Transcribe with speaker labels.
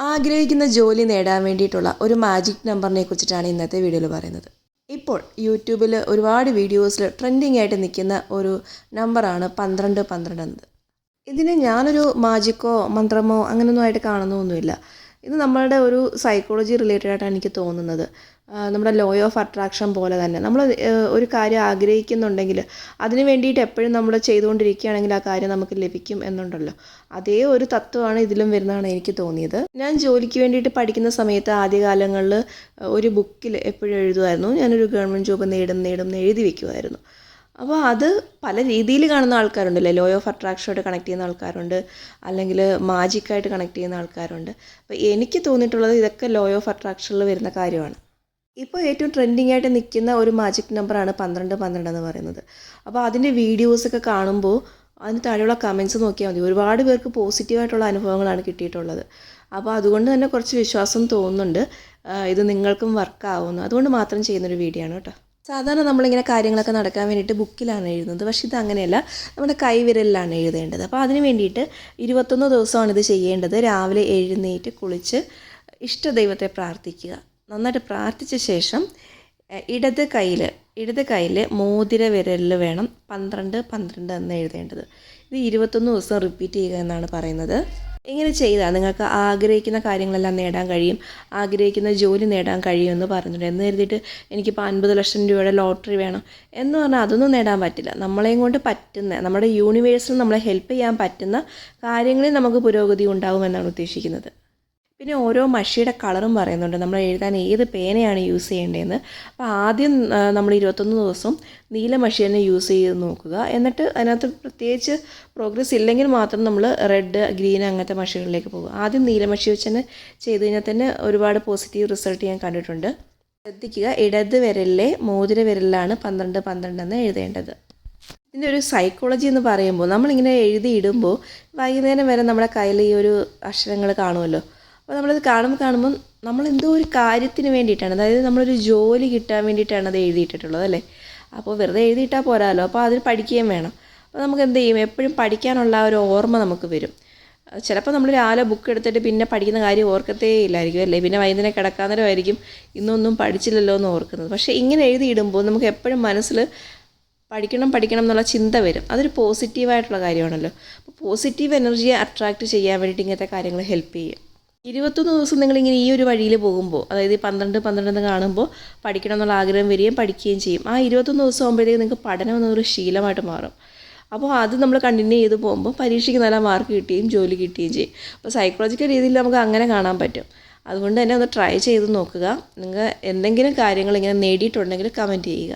Speaker 1: ആഗ്രഹിക്കുന്ന ജോലി നേടാൻ വേണ്ടിയിട്ടുള്ള ഒരു മാജിക് നമ്പറിനെ കുറിച്ചിട്ടാണ് ഇന്നത്തെ വീഡിയോയിൽ പറയുന്നത്. ഇപ്പോൾ യൂട്യൂബിൽ ഒരുപാട് വീഡിയോസിൽ ട്രെൻഡിങ് ആയിട്ട് നിൽക്കുന്ന ഒരു നമ്പറാണ് 1212 എന്നത്. ഇതിനെ ഞാനൊരു മാജിക്കോ മന്ത്രമോ അങ്ങനെയൊന്നും ആയിട്ട് കാണുന്നൊന്നുമില്ല. ഇത് നമ്മളുടെ ഒരു സൈക്കോളജി റിലേറ്റഡ് ആയിട്ടാണ് എനിക്ക് തോന്നുന്നത്. നമ്മുടെ ലോ ഓഫ് അട്രാക്ഷൻ പോലെ തന്നെ നമ്മൾ ഒരു കാര്യം ആഗ്രഹിക്കുന്നുണ്ടെങ്കിൽ അതിന് വേണ്ടിയിട്ട് എപ്പോഴും നമ്മൾ ചെയ്തുകൊണ്ടിരിക്കുകയാണെങ്കിൽ ആ കാര്യം നമുക്ക് ലഭിക്കും എന്നുണ്ടല്ലോ. അതേ ഒരു തത്വമാണ് ഇതിലും വരുന്നതാണ് എനിക്ക് തോന്നിയത്. ഞാൻ ജോലിക്ക് വേണ്ടിയിട്ട് പഠിക്കുന്ന സമയത്ത് ആദ്യകാലങ്ങളിൽ ഒരു ബുക്കിൽ എപ്പോഴും എഴുതുമായിരുന്നു, ഞാനൊരു ഗവൺമെൻറ് ജോബ് നേടും എഴുതി വെക്കുമായിരുന്നു. അപ്പോൾ അത് പല രീതിയിൽ കാണുന്ന ആൾക്കാരുണ്ടല്ലേ, ലോ ഓഫ് അട്രാക്ഷനായിട്ട് കണക്ട് ചെയ്യുന്ന ആൾക്കാരുണ്ട്, അല്ലെങ്കിൽ മാജിക്കായിട്ട് കണക്ട് ചെയ്യുന്ന ആൾക്കാരുണ്ട്. അപ്പോൾ എനിക്ക് തോന്നിയിട്ടുള്ളത് ഇതൊക്കെ ലോ ഓഫ് അട്രാക്ഷനിൽ വരുന്ന കാര്യമാണ്. ഇപ്പോൾ ഏറ്റവും ട്രെൻഡിങ് ആയിട്ട് നിൽക്കുന്ന ഒരു മാജിക് നമ്പറാണ് 1212 എന്ന് പറയുന്നത്. അപ്പോൾ അതിൻ്റെ വീഡിയോസൊക്കെ കാണുമ്പോൾ അതിന് താഴെയുള്ള കമൻസ് നോക്കിയാൽ മതി, ഒരുപാട് പേർക്ക് പോസിറ്റീവായിട്ടുള്ള അനുഭവങ്ങളാണ് കിട്ടിയിട്ടുള്ളത്. അപ്പോൾ അതുകൊണ്ട് തന്നെ കുറച്ച് വിശ്വാസം തോന്നുന്നുണ്ട് ഇത് നിങ്ങൾക്കും വർക്കാവുന്നു. അതുകൊണ്ട് മാത്രം ചെയ്യുന്നൊരു വീഡിയോ ആണ് കേട്ടോ. സാധാരണ നമ്മളിങ്ങനെ കാര്യങ്ങളൊക്കെ നടക്കാൻ വേണ്ടിയിട്ട് ബുക്കിലാണ് എഴുതുന്നത്, പക്ഷേ ഇത് അങ്ങനെയല്ല, നമ്മുടെ കൈവിരലിലാണ് എഴുതേണ്ടത്. അപ്പോൾ അതിന് വേണ്ടിയിട്ട് 21 ദിവസമാണ് ഇത് ചെയ്യേണ്ടത്. രാവിലെ എഴുന്നേറ്റ് കുളിച്ച് ഇഷ്ടദൈവത്തെ പ്രാർത്ഥിക്കുക. നന്നായിട്ട് പ്രാർത്ഥിച്ച ശേഷം ഇടത് കയ്യിൽ മോതിര വിരലിൽ വേണം 1212 എന്ന് എഴുതേണ്ടത്. ഇത് 21 ദിവസം റിപ്പീറ്റ് ചെയ്യുക എന്നാണ് പറയുന്നത്. ഇങ്ങനെ ചെയ്താൽ നിങ്ങൾക്ക് ആഗ്രഹിക്കുന്ന കാര്യങ്ങളെല്ലാം നേടാൻ കഴിയും, ആഗ്രഹിക്കുന്ന ജോലി നേടാൻ കഴിയുമെന്ന് പറഞ്ഞിട്ടുണ്ട്. എന്ന് കരുതിയിട്ട് എനിക്കിപ്പോൾ 50 ലക്ഷം രൂപയുടെ ലോട്ടറി വേണം എന്ന് പറഞ്ഞാൽ അതൊന്നും നേടാൻ പറ്റില്ല. നമ്മളെയും കൊണ്ട് പറ്റുന്ന, നമ്മുടെ യൂണിവേഴ്സിൽ നമ്മളെ ഹെൽപ്പ് ചെയ്യാൻ പറ്റുന്ന കാര്യങ്ങളിൽ നമുക്ക് പുരോഗതി ഉണ്ടാകുമെന്നാണ് ഉദ്ദേശിക്കുന്നത്. പിന്നെ ഓരോ മഷിയുടെ കളറും പറയുന്നുണ്ട്, നമ്മൾ എഴുതാൻ ഏത് പേനയാണ് യൂസ് ചെയ്യേണ്ടതെന്ന്. അപ്പോൾ ആദ്യം നമ്മൾ 21 ദിവസം നീല മഷി തന്നെ യൂസ് ചെയ്ത് നോക്കുക. എന്നിട്ട് അതിനകത്ത് പ്രത്യേകിച്ച് പ്രോഗ്രസ് ഇല്ലെങ്കിൽ മാത്രം നമ്മൾ റെഡ്, ഗ്രീൻ അങ്ങനത്തെ മഷികളിലേക്ക് പോകുക. ആദ്യം നീല മഷി വെച്ച് തന്നെ ചെയ്ത് കഴിഞ്ഞാൽ തന്നെ ഒരുപാട് പോസിറ്റീവ് റിസൾട്ട് ഞാൻ കണ്ടിട്ടുണ്ട്. ശ്രദ്ധിക്കുക, ഇടത് വിരലിലെ മോതിര വിരലിലാണ് 1212 എന്ന് എഴുതേണ്ടത്. ഇതിൻ്റെ ഒരു സൈക്കോളജി എന്ന് പറയുമ്പോൾ നമ്മളിങ്ങനെ എഴുതിയിടുമ്പോൾ വൈകുന്നേരം വരെ നമ്മുടെ കയ്യിൽ ഈ ഒരു അക്ഷരങ്ങൾ കാണുമല്ലോ. അപ്പോൾ നമ്മളത് കാണുമ്പോൾ നമ്മളെന്തോ ഒരു കാര്യത്തിന് വേണ്ടിയിട്ടാണ്, അതായത് നമ്മളൊരു ജോലി കിട്ടാൻ വേണ്ടിയിട്ടാണ് അത് എഴുതിയിട്ടിട്ടുള്ളത് അല്ലേ. അപ്പോൾ വെറുതെ എഴുതിയിട്ടാൽ പോരാല്ലോ, അപ്പോൾ അതിൽ പഠിക്കുകയും വേണം. അപ്പോൾ നമുക്ക് എന്ത് ചെയ്യും, എപ്പോഴും പഠിക്കാനുള്ള ഒരു ഓർമ്മ നമുക്ക് വരും. ചിലപ്പോൾ നമ്മൾ രാവിലെ ബുക്ക് എടുത്തിട്ട് പിന്നെ പഠിക്കുന്ന കാര്യം ഓർക്കത്തേ ഇല്ലായിരിക്കും അല്ലേ, പിന്നെ വൈകുന്നേരം കിടക്കാന്നേരമായിരിക്കും ഇന്നൊന്നും പഠിച്ചില്ലല്ലോ എന്ന് ഓർക്കുന്നത്. പക്ഷേ ഇങ്ങനെ എഴുതിയിടുമ്പോൾ നമുക്ക് എപ്പോഴും മനസ്സിൽ പഠിക്കണം എന്നുള്ള ചിന്ത വരും. അതൊരു പോസിറ്റീവായിട്ടുള്ള കാര്യമാണല്ലോ. അപ്പോൾ പോസിറ്റീവ് എനർജിയെ അട്രാക്റ്റ് ചെയ്യാൻ വേണ്ടിയിട്ട് ഇങ്ങനത്തെ കാര്യങ്ങൾ ഹെൽപ്പ് ചെയ്യും. 21 ദിവസം നിങ്ങളിങ്ങനെ ഈ ഒരു വഴിയിൽ പോകുമ്പോൾ, അതായത് 1212 കാണുമ്പോൾ പഠിക്കണം എന്നുള്ള ആഗ്രഹം വരികയും പഠിക്കുകയും ചെയ്യും. ആ 21 ദിവസം ആകുമ്പോഴത്തേക്ക് നിങ്ങൾക്ക് പഠനം എന്നൊരു ശീലമായിട്ട് മാറും. അപ്പോൾ അത് നമ്മൾ കണ്ടിന്യൂ ചെയ്ത് പോകുമ്പോൾ പരീക്ഷയ്ക്ക് നല്ല മാർക്ക് കിട്ടുകയും ജോലി കിട്ടുകയും ചെയ്യും. അപ്പോൾ സൈക്കോളജിക്കൽ രീതിയിൽ നമുക്ക് അങ്ങനെ കാണാൻ പറ്റും. അതുകൊണ്ട് തന്നെ ഒന്ന് ട്രൈ ചെയ്ത് നോക്കുക. നിങ്ങൾ എന്തെങ്കിലും കാര്യങ്ങൾ ഇങ്ങനെ നേടിയിട്ടുണ്ടെങ്കിൽ കമൻറ്റ് ചെയ്യുക.